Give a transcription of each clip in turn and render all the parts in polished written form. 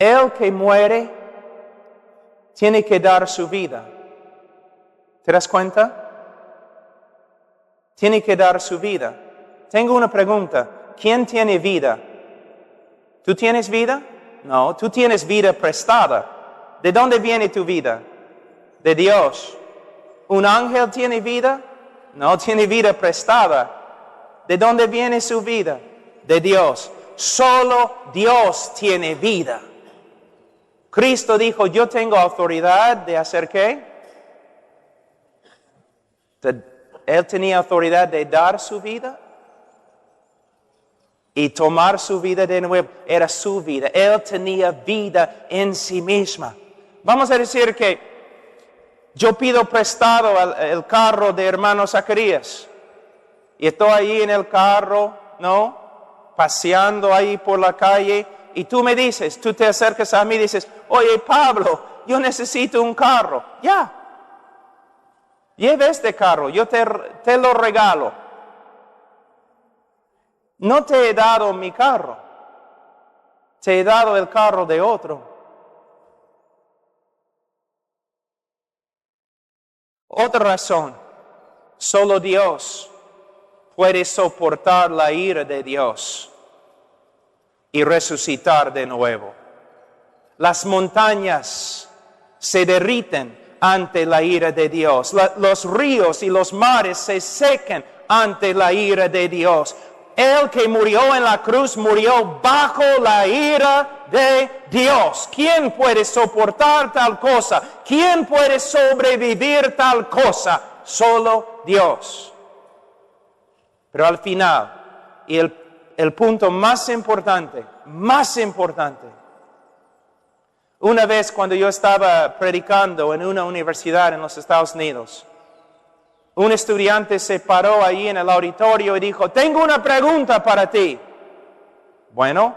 El que muere tiene que dar su vida. ¿Te das cuenta? Tiene que dar su vida. Tengo una pregunta. ¿Quién tiene vida? ¿Tú tienes vida? No, tú tienes vida prestada. ¿De dónde viene tu vida? De Dios. ¿Un ángel tiene vida? No, tiene vida prestada. ¿De dónde viene su vida? De Dios. Solo Dios tiene vida. Cristo dijo, yo tengo autoridad de hacer ¿qué? Él tenía autoridad de dar su vida y tomar su vida de nuevo. Era su vida. Él tenía vida en sí misma. Vamos a decir que yo pido prestado el carro de hermano Zacarías. Y estoy ahí en el carro, ¿no? Paseando ahí por la calle. Y tú me dices, tú te acercas a mí y dices, oye Pablo, yo necesito un carro. Ya. Lleve este carro, yo te lo regalo. No te he dado mi carro. Te he dado el carro de otro. Otra razón, solo Dios puede soportar la ira de Dios y resucitar de nuevo. Las montañas se derriten ante la ira de Dios. Los ríos y los mares se secan ante la ira de Dios. El que murió en la cruz murió bajo la ira de Dios. ¿Quién puede soportar tal cosa? ¿Quién puede sobrevivir tal cosa? Solo Dios. Pero al final, y el punto más importante, una vez cuando yo estaba predicando en una universidad en los Estados Unidos, un estudiante se paró ahí en el auditorio y dijo, tengo una pregunta para ti. Bueno,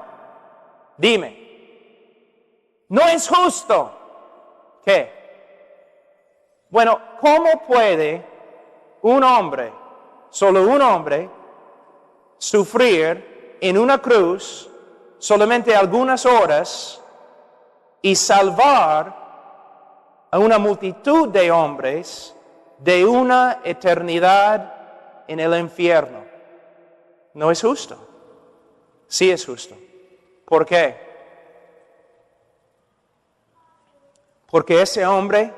dime. No es justo. ¿Qué? Bueno, ¿cómo puede un hombre, solo un hombre, sufrir en una cruz solamente algunas horas y salvar a una multitud de hombres de una eternidad en el infierno? No es justo. Sí es justo. ¿Por qué? Porque ese hombre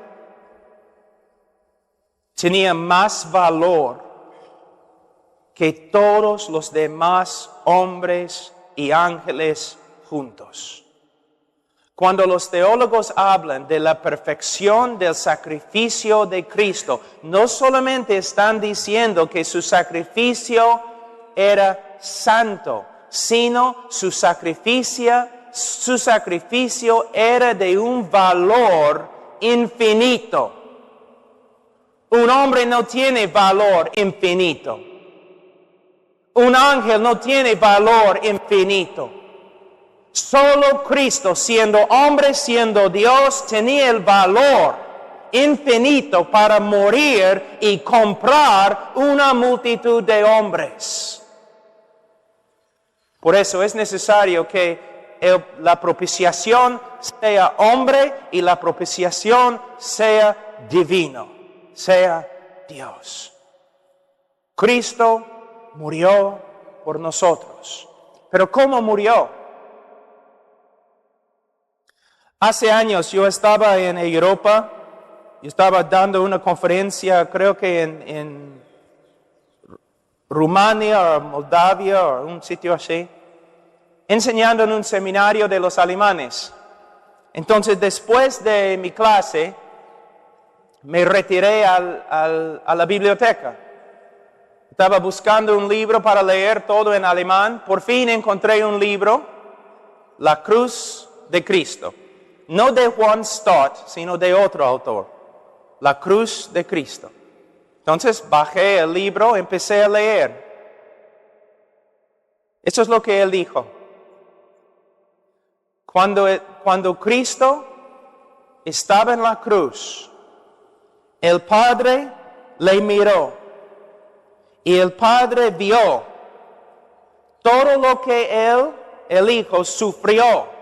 tenía más valor que todos los demás hombres y ángeles juntos. Cuando los teólogos hablan de la perfección del sacrificio de Cristo, no solamente están diciendo que su sacrificio era santo, sino su sacrificio era de un valor infinito. Un hombre no tiene valor infinito. Un ángel no tiene valor infinito. Solo Cristo, siendo hombre, siendo Dios, tenía el valor infinito para morir y comprar una multitud de hombres. Por eso es necesario que la propiciación sea hombre y la propiciación sea divino, sea Dios. Cristo murió por nosotros. ¿Pero cómo murió? Hace años yo estaba en Europa, yo estaba dando una conferencia, creo que en Rumania o Moldavia o un sitio así, enseñando en un seminario de los alemanes. Entonces, después de mi clase, me retiré a la biblioteca. Estaba buscando un libro para leer todo en alemán. Por fin encontré un libro, La Cruz de Cristo. No de Juan Stott, sino de otro autor. La Cruz de Cristo. Entonces bajé el libro, empecé a leer. Eso es lo que él dijo. Cuando Cristo estaba en la cruz, el Padre le miró y el Padre vio todo lo que el Hijo, sufrió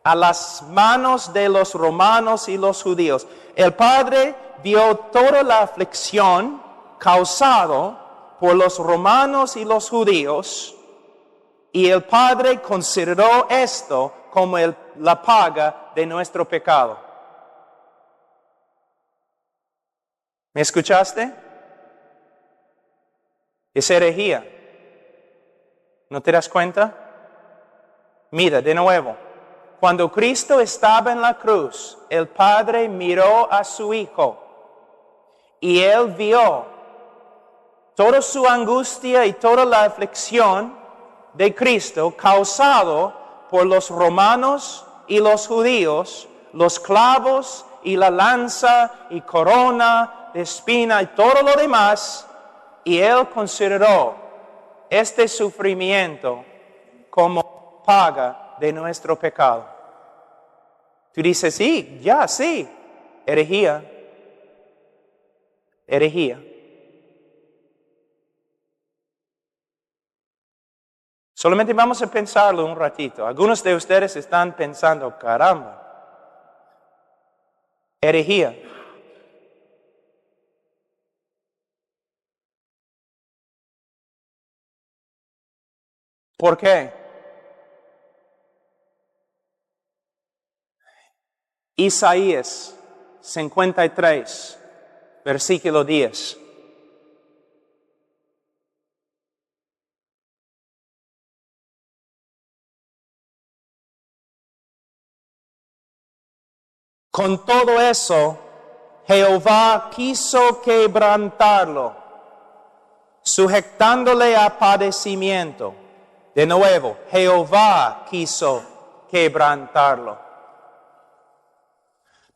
a las manos de los romanos y los judíos. El Padre vio toda la aflicción causada por los romanos y los judíos, y el Padre consideró esto como la paga de nuestro pecado. ¿Me escuchaste? Es herejía. ¿No te das cuenta? Mira, de nuevo. Cuando Cristo estaba en la cruz, el Padre miró a su Hijo y Él vio toda su angustia y toda la aflicción de Cristo causado por los romanos y los judíos, los clavos y la lanza y corona de espina y todo lo demás, y Él consideró este sufrimiento como paga de nuestro pecado. Tú dices, sí, herejía. Solamente vamos a pensarlo un ratito. Algunos de ustedes están pensando, caramba, herejía. ¿Por qué? Isaías 53, versículo 10. Con todo eso, Jehová quiso quebrantarlo, sujetándole a padecimiento. De nuevo, Jehová quiso quebrantarlo.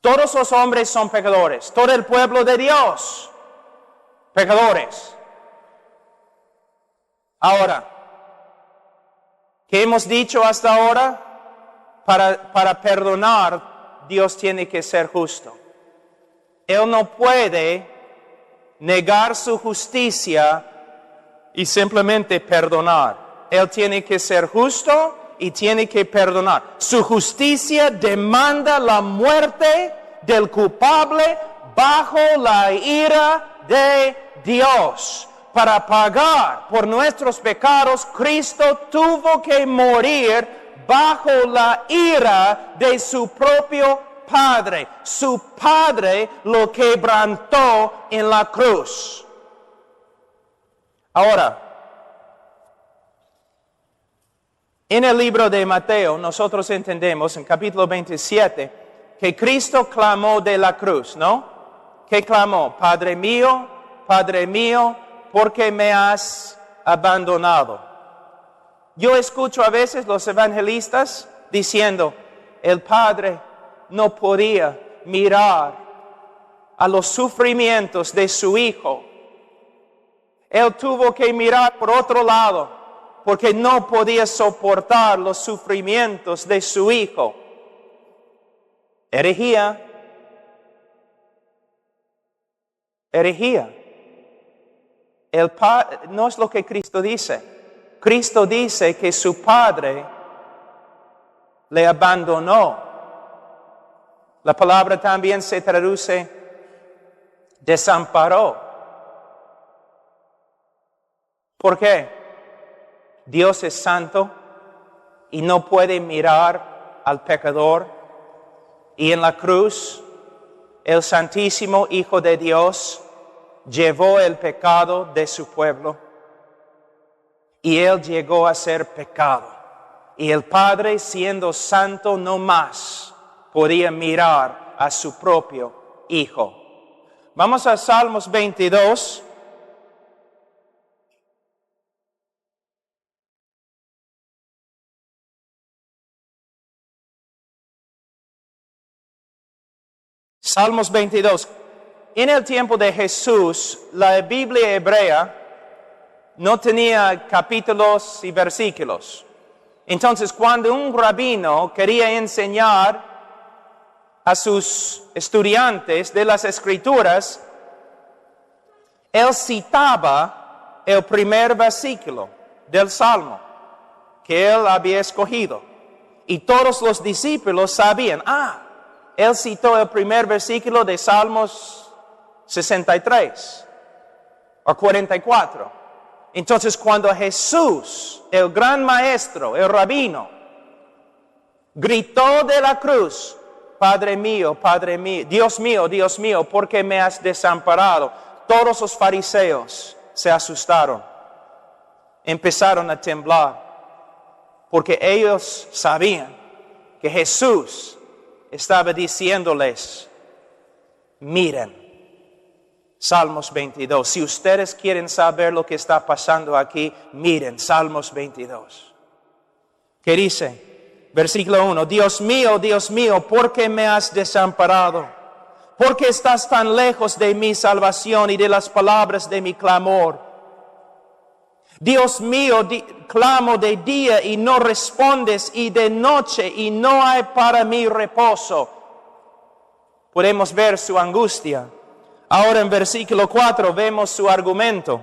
Todos los hombres son pecadores, todo el pueblo de Dios, pecadores. Ahora, ¿qué hemos dicho hasta ahora? Para perdonar, Dios tiene que ser justo. Él no puede negar su justicia y simplemente perdonar. Él tiene que ser justo y tiene que perdonar. Su justicia demanda la muerte del culpable bajo la ira de Dios. Para pagar por nuestros pecados, Cristo tuvo que morir bajo la ira de su propio Padre. Su Padre lo quebrantó en la cruz. Ahora, en el libro de Mateo, nosotros entendemos en capítulo 27 que Cristo clamó de la cruz, ¿no? ¿Qué clamó? Padre mío, ¿por qué me has abandonado? Yo escucho a veces los evangelistas diciendo, el Padre no podía mirar a los sufrimientos de su Hijo. Él tuvo que mirar por otro lado, porque no podía soportar los sufrimientos de su Hijo. Herejía. No es lo que Cristo dice. Cristo dice que su Padre le abandonó. La palabra también se traduce desamparó. ¿Por qué? Dios es santo y no puede mirar al pecador. Y en la cruz, el Santísimo Hijo de Dios llevó el pecado de su pueblo. Y Él llegó a ser pecado. Y el Padre, siendo santo no más, podía mirar a su propio Hijo. Vamos a Salmos 22. Salmos 22. En el tiempo de Jesús, la Biblia hebrea no tenía capítulos y versículos. Entonces, cuando un rabino quería enseñar a sus estudiantes de las Escrituras, él citaba el primer versículo del Salmo que él había escogido. Y todos los discípulos sabían, él citó el primer versículo de Salmos 63 o 44. Entonces cuando Jesús, el gran maestro, el rabino, gritó de la cruz, Padre mío, Dios mío, ¿por qué me has desamparado? Todos los fariseos se asustaron, empezaron a temblar, porque ellos sabían que Jesús estaba diciéndoles, miren, Salmos 22. Si ustedes quieren saber lo que está pasando aquí, miren, Salmos 22. ¿Qué dice? Versículo 1. Dios mío, ¿por qué me has desamparado? ¿Por qué estás tan lejos de mi salvación y de las palabras de mi clamor? Dios mío, clamo de día y no respondes, y de noche y no hay para mí reposo. Podemos ver su angustia. Ahora en versículo 4 vemos su argumento.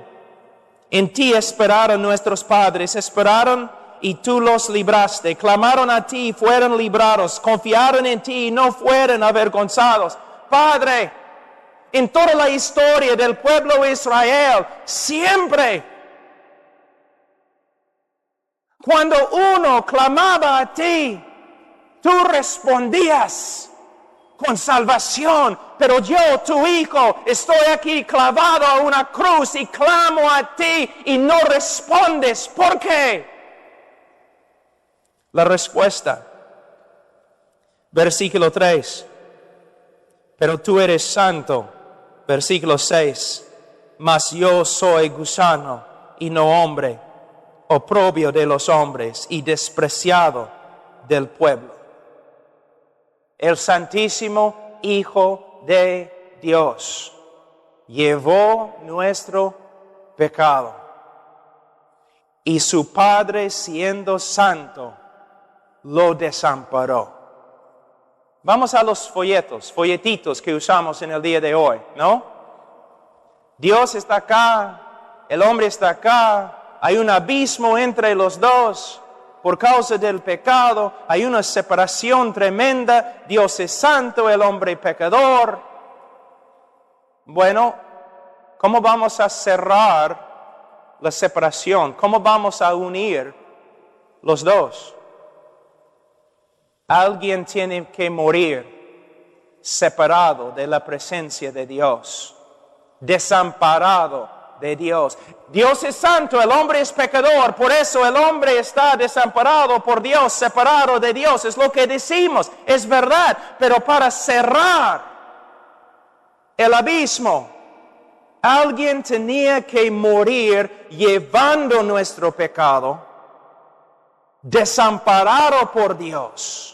En ti esperaron nuestros padres, esperaron y tú los libraste. Clamaron a ti y fueron librados. Confiaron en ti y no fueron avergonzados. Padre, en toda la historia del pueblo de Israel, siempre, cuando uno clamaba a ti, tú respondías con salvación. Pero yo, tu hijo, estoy aquí clavado a una cruz y clamo a ti y no respondes. ¿Por qué? La respuesta, versículo 3. Pero tú eres santo, versículo 6. Mas yo soy gusano y no hombre, oprobio de los hombres y despreciado del pueblo. El Santísimo Hijo de Dios llevó nuestro pecado, y su Padre, siendo santo, lo desamparó. Vamos a los folletitos que usamos en el día de hoy, ¿no? Dios está acá, el hombre está acá, hay un abismo entre los dos. Por causa del pecado hay una separación tremenda. Dios es santo, el hombre pecador. Bueno, ¿cómo vamos a cerrar la separación? ¿Cómo vamos a unir los dos? Alguien tiene que morir separado de la presencia de Dios, desamparado de Dios. Dios es santo, el hombre es pecador, por eso el hombre está desamparado por Dios, separado de Dios. Es lo que decimos, es verdad, pero para cerrar el abismo, alguien tenía que morir llevando nuestro pecado, desamparado por Dios.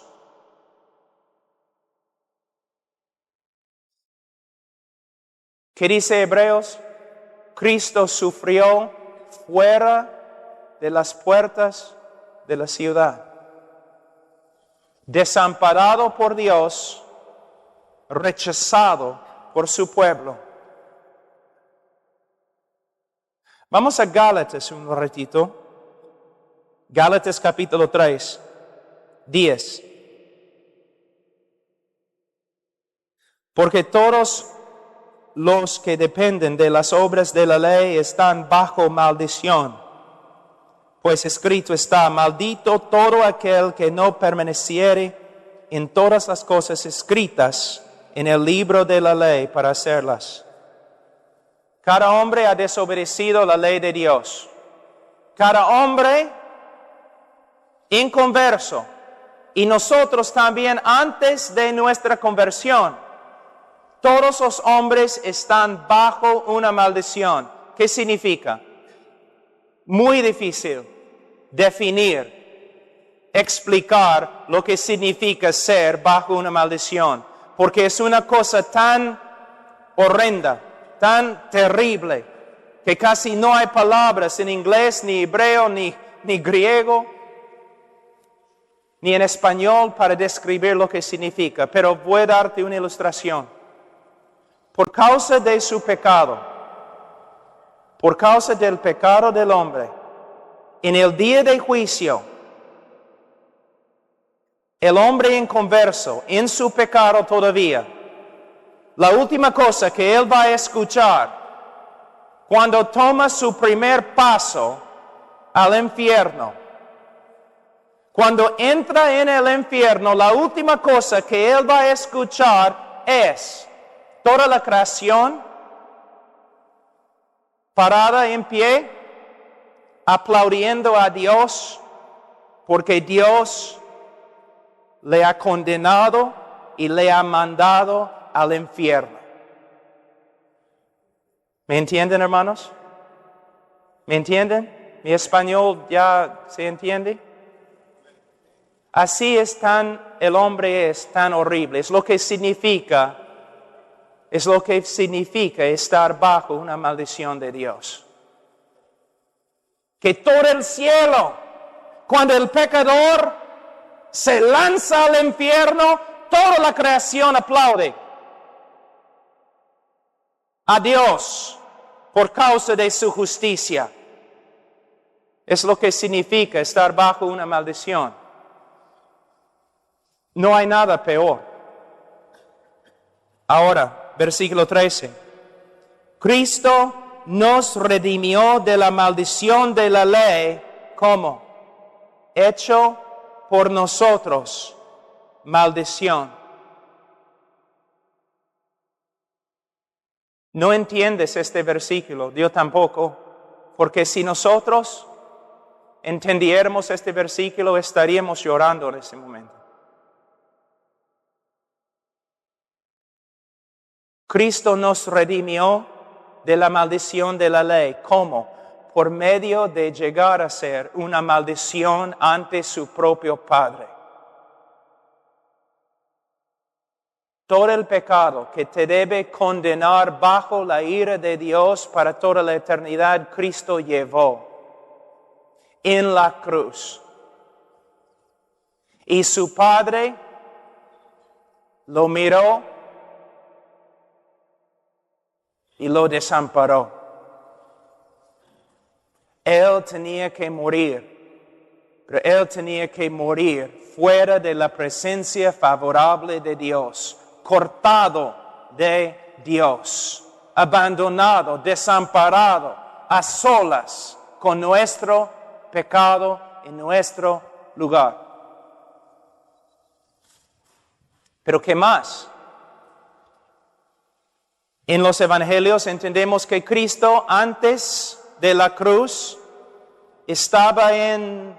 ¿Qué dice Hebreos? Cristo sufrió fuera de las puertas de la ciudad, desamparado por Dios, rechazado por su pueblo. Vamos a Gálatas un ratito. Gálatas capítulo 3, 10. Porque todos los que dependen de las obras de la ley están bajo maldición. Pues escrito está, maldito todo aquel que no permaneciere en todas las cosas escritas en el libro de la ley para hacerlas. Cada hombre ha desobedecido la ley de Dios. Cada hombre inconverso. Y nosotros también antes de nuestra conversión. Todos los hombres están bajo una maldición. ¿Qué significa? Muy difícil definir, explicar lo que significa ser bajo una maldición. Porque es una cosa tan horrenda, tan terrible, que casi no hay palabras en inglés, ni hebreo, ni griego, ni en español para describir lo que significa. Pero voy a darte una ilustración. Por causa de su pecado, por causa del pecado del hombre, en el día de juicio, El hombre inconverso, en su pecado todavía, la última cosa que él va a escuchar cuando toma su primer paso al infierno, cuando entra en el infierno, la última cosa que él va a escuchar es toda la creación parada en pie, aplaudiendo a Dios, porque Dios le ha condenado y le ha mandado al infierno. ¿Me entienden, hermanos? ¿Me entienden? ¿Mi español ya se entiende? Así el hombre es tan horrible. Es lo que significa estar bajo una maldición de Dios. Que todo el cielo, cuando el pecador se lanza al infierno, toda la creación aplaude a Dios por causa de su justicia. Es lo que significa estar bajo una maldición. No hay nada peor. Ahora, versículo 13. Cristo nos redimió de la maldición de la ley, ¿cómo? Hecho por nosotros maldición. No entiendes este versículo, yo tampoco, porque si nosotros entendiéramos este versículo, estaríamos llorando en ese momento. Cristo nos redimió de la maldición de la ley. ¿Cómo? Por medio de llegar a ser una maldición ante su propio Padre. Todo el pecado que te debe condenar bajo la ira de Dios para toda la eternidad, Cristo llevó en la cruz. Y su Padre lo miró y lo desamparó. Él tenía que morir, pero él tenía que morir fuera de la presencia favorable de Dios, cortado de Dios, abandonado, desamparado, a solas con nuestro pecado en nuestro lugar. Pero ¿qué más? En los evangelios entendemos que Cristo antes de la cruz estaba en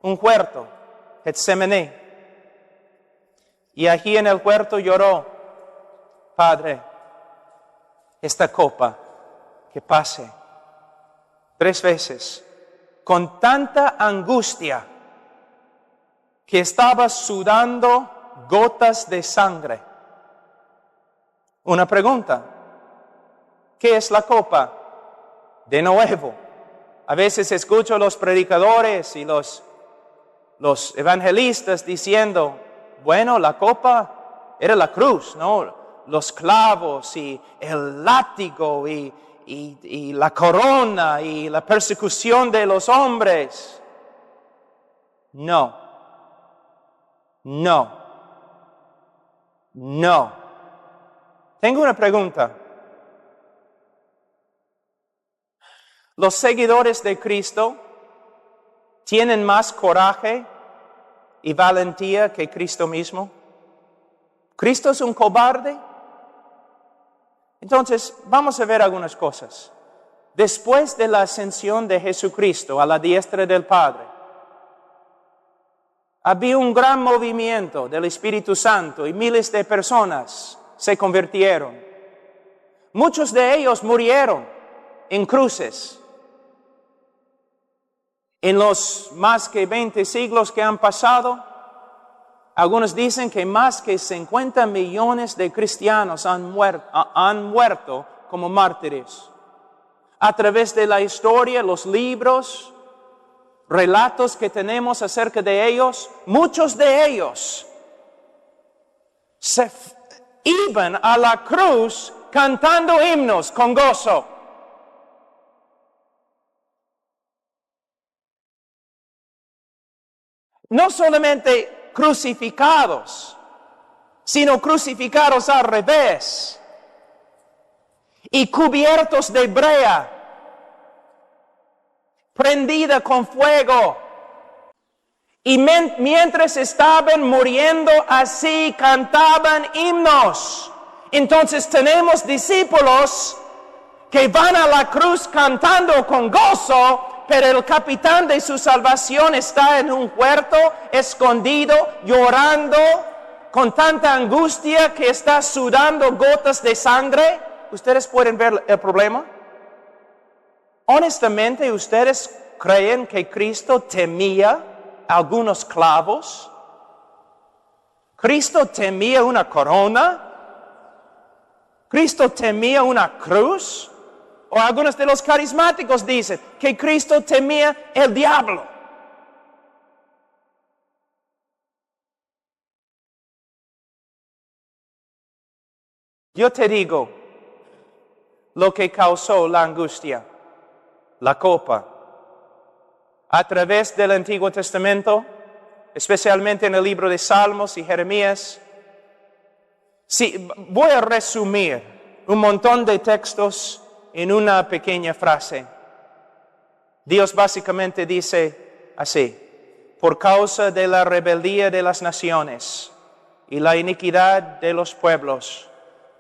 un huerto, Getsemaní. Y allí en el huerto lloró: Padre, esta copa que pase. 3 veces, con tanta angustia que estaba sudando gotas de sangre. Una pregunta: ¿qué es la copa? De nuevo, a veces escucho a los predicadores y los evangelistas diciendo: bueno, la copa era la cruz, ¿no? Los clavos y el látigo y la corona y la persecución de los hombres. No. Tengo una pregunta. ¿Los seguidores de Cristo tienen más coraje y valentía que Cristo mismo? ¿Cristo es un cobarde? Entonces, vamos a ver algunas cosas. Después de la ascensión de Jesucristo a la diestra del Padre, había un gran movimiento del Espíritu Santo y miles de personas se convirtieron. Muchos de ellos murieron en cruces. En los más que 20 siglos que han pasado, algunos dicen que más que 50 millones de cristianos han muerto como mártires. A través de la historia, los libros, relatos que tenemos acerca de ellos, muchos de ellos se iban a la cruz cantando himnos con gozo. No solamente crucificados, sino crucificados al revés y cubiertos de brea, prendida con fuego. Y mientras estaban muriendo así, cantaban himnos. Entonces tenemos discípulos que van a la cruz cantando con gozo, pero el capitán de su salvación está en un huerto, escondido, llorando, con tanta angustia que está sudando gotas de sangre. ¿Ustedes pueden ver el problema? Honestamente, ¿ustedes creen que Cristo temía algunos clavos? ¿Cristo temía una corona? ¿Cristo temía una cruz? O algunos de los carismáticos dicen que Cristo temía el diablo. Yo te digo lo que causó la angustia, la copa. A través del Antiguo Testamento, especialmente en el libro de Salmos y Jeremías. Sí, voy a resumir un montón de textos en una pequeña frase. Dios básicamente dice así: por causa de la rebeldía de las naciones y la iniquidad de los pueblos,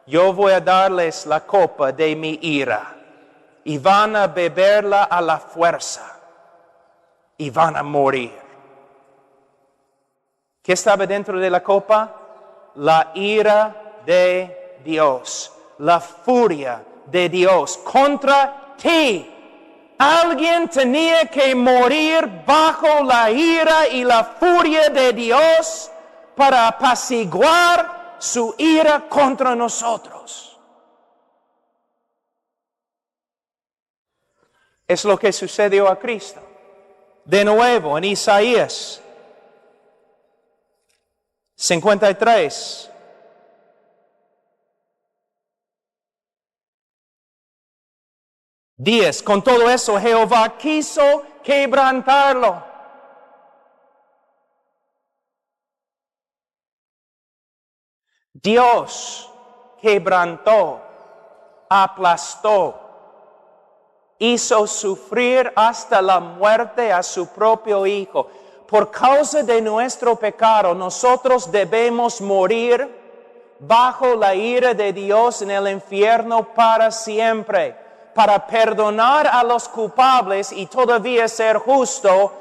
yo voy a darles la copa de mi ira, y van a beberla a la fuerza, y van a morir. ¿Qué estaba dentro de la copa? La ira de Dios, la furia de Dios contra ti. Alguien tenía que morir bajo la ira y la furia de Dios para apaciguar su ira contra nosotros. Es lo que sucedió a Cristo. De nuevo, en Isaías 53. Con todo eso, Jehová quiso quebrantarlo. Dios quebrantó, aplastó, hizo sufrir hasta la muerte a su propio Hijo. Por causa de nuestro pecado, nosotros debemos morir bajo la ira de Dios en el infierno para siempre. Para perdonar a los culpables y todavía ser justo,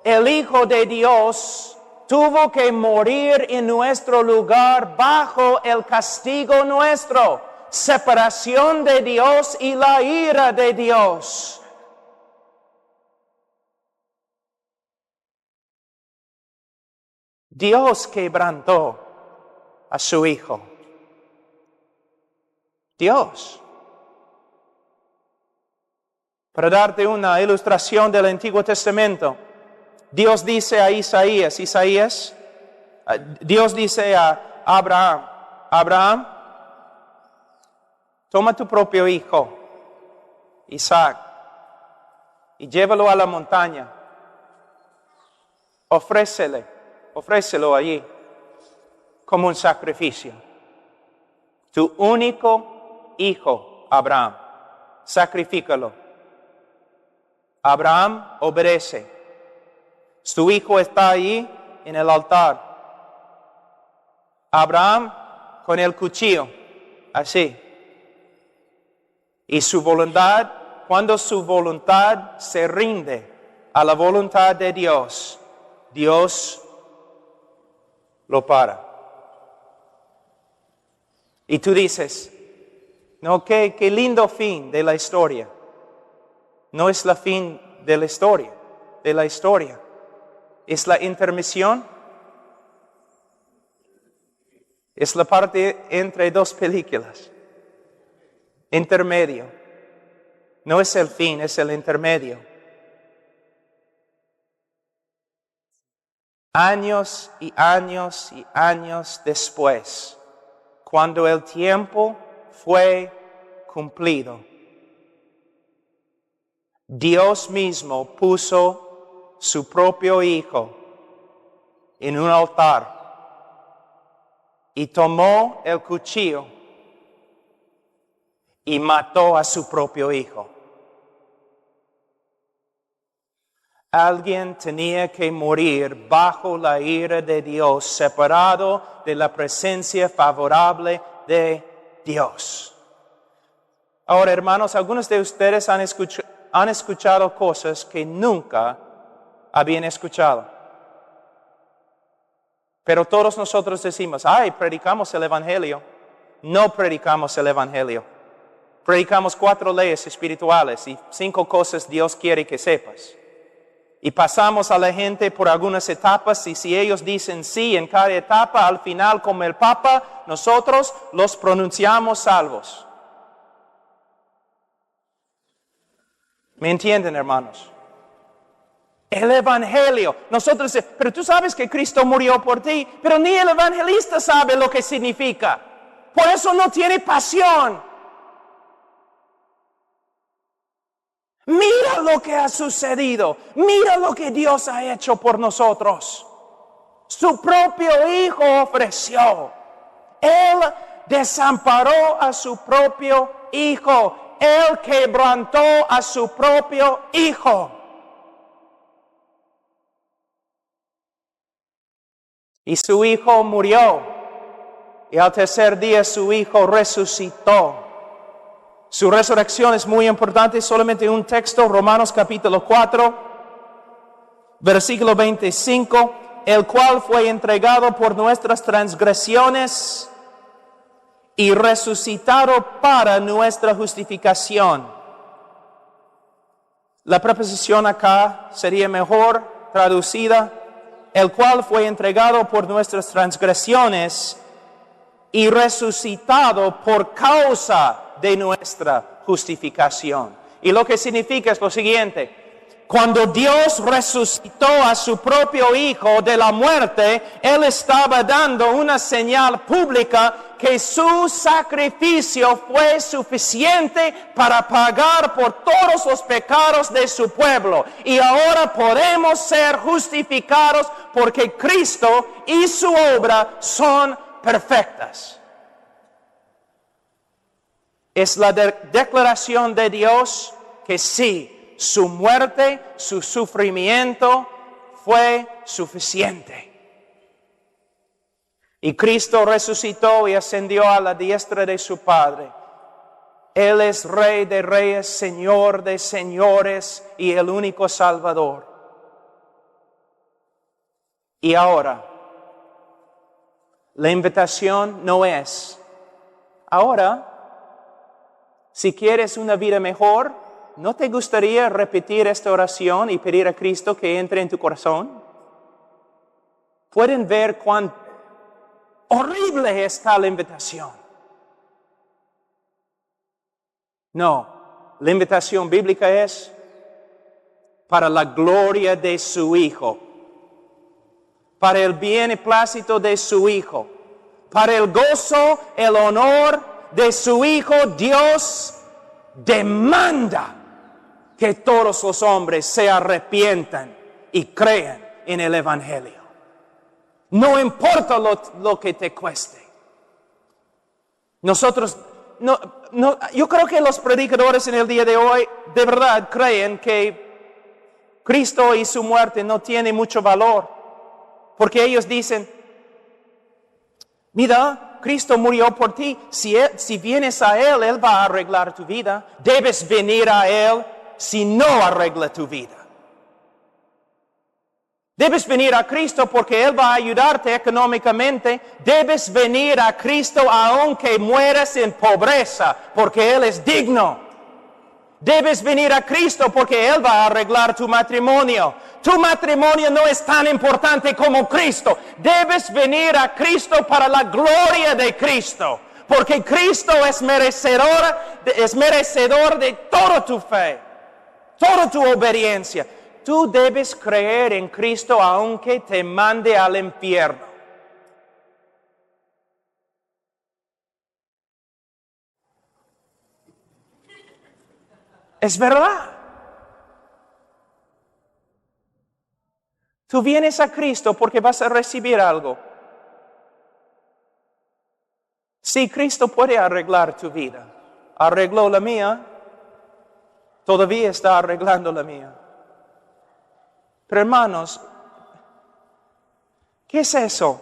el Hijo de Dios tuvo que morir en nuestro lugar bajo el castigo nuestro, separación de Dios y la ira de Dios. Dios quebrantó a su Hijo. Dios. Para darte una ilustración del Antiguo Testamento, Dios dice a Dios dice a Abraham, Abraham, toma tu propio hijo, Isaac, y llévalo a la montaña. Ofrécelo allí como un sacrificio. Tu único hijo, Abraham, sacrifícalo. Abraham obedece. Su hijo está allí en el altar. Abraham con el cuchillo, así. Y su voluntad, cuando su voluntad se rinde a la voluntad de Dios, Dios lo para. Y tú dices, no, qué lindo fin de la historia. No es el fin de la historia, Es la intermisión. Es la parte entre dos películas. Intermedio. No es el fin, es el intermedio. Años y años y años después, cuando el tiempo fue cumplido, Dios mismo puso su propio Hijo en un altar y tomó el cuchillo y mató a su propio hijo. Alguien tenía que morir bajo la ira de Dios, separado de la presencia favorable de Dios. Ahora, hermanos, algunos de ustedes han escuchado cosas que nunca habían escuchado. Pero todos nosotros decimos, predicamos el Evangelio. No predicamos el Evangelio. Predicamos 4 leyes espirituales y 5 cosas Dios quiere que sepas. Y pasamos a la gente por algunas etapas y si ellos dicen sí en cada etapa, al final como el Papa, nosotros los pronunciamos salvos. ¿Me entienden, hermanos? El Evangelio. Nosotros decimos, pero tú sabes que Cristo murió por ti, pero ni el evangelista sabe lo que significa. Por eso no tiene pasión. Mira lo que ha sucedido. Mira lo que Dios ha hecho por nosotros. Su propio Hijo ofreció. Él desamparó a su propio Hijo. Él quebrantó a su propio Hijo. Y su Hijo murió. Y al tercer día su Hijo resucitó. Su resurrección es muy importante, solamente un texto, Romanos capítulo 4, versículo 25, el cual fue entregado por nuestras transgresiones y resucitado para nuestra justificación. La preposición acá sería mejor traducida, el cual fue entregado por nuestras transgresiones y resucitado por causa de nuestra justificación. Y lo que significa es lo siguiente: cuando Dios resucitó a su propio Hijo de la muerte, Él estaba dando una señal pública que su sacrificio fue suficiente para pagar por todos los pecados de su pueblo. Y ahora podemos ser justificados porque Cristo y su obra son perfectas. Es la declaración de Dios que sí, su muerte, su sufrimiento fue suficiente. Y Cristo resucitó y ascendió a la diestra de su Padre. Él es Rey de reyes, Señor de señores y el único Salvador. Y ahora, la invitación no es, ahora, si quieres una vida mejor, ¿no te gustaría repetir esta oración y pedir a Cristo que entre en tu corazón? ¿Pueden ver cuán horrible está la invitación? No, la invitación bíblica es para la gloria de su Hijo, para el beneplácito de su Hijo, para el gozo, el honor de su Hijo. Dios demanda que todos los hombres se arrepientan y crean en el Evangelio. No importa lo que te cueste. Nosotros, yo creo que los predicadores en el día de hoy de verdad creen que Cristo y su muerte no tienen mucho valor. Porque ellos dicen, mira, Cristo murió por ti. Si vienes a Él, Él va a arreglar tu vida. Debes venir a Él si no arregla tu vida. Debes venir a Cristo porque Él va a ayudarte económicamente. Debes venir a Cristo aunque mueras en pobreza, porque Él es digno. Debes venir a Cristo porque Él va a arreglar tu matrimonio. Tu matrimonio no es tan importante como Cristo. Debes venir a Cristo para la gloria de Cristo, porque Cristo es merecedor de toda tu fe, toda tu obediencia. Tú debes creer en Cristo aunque te mande al infierno. Es verdad. Tú vienes a Cristo porque vas a recibir algo. Sí, Cristo puede arreglar tu vida. Arregló la mía, todavía está arreglando la mía. Pero hermanos, ¿qué es eso?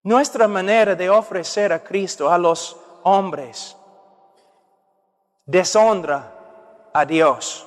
Nuestra manera de ofrecer a Cristo a los hombres deshonra a Dios.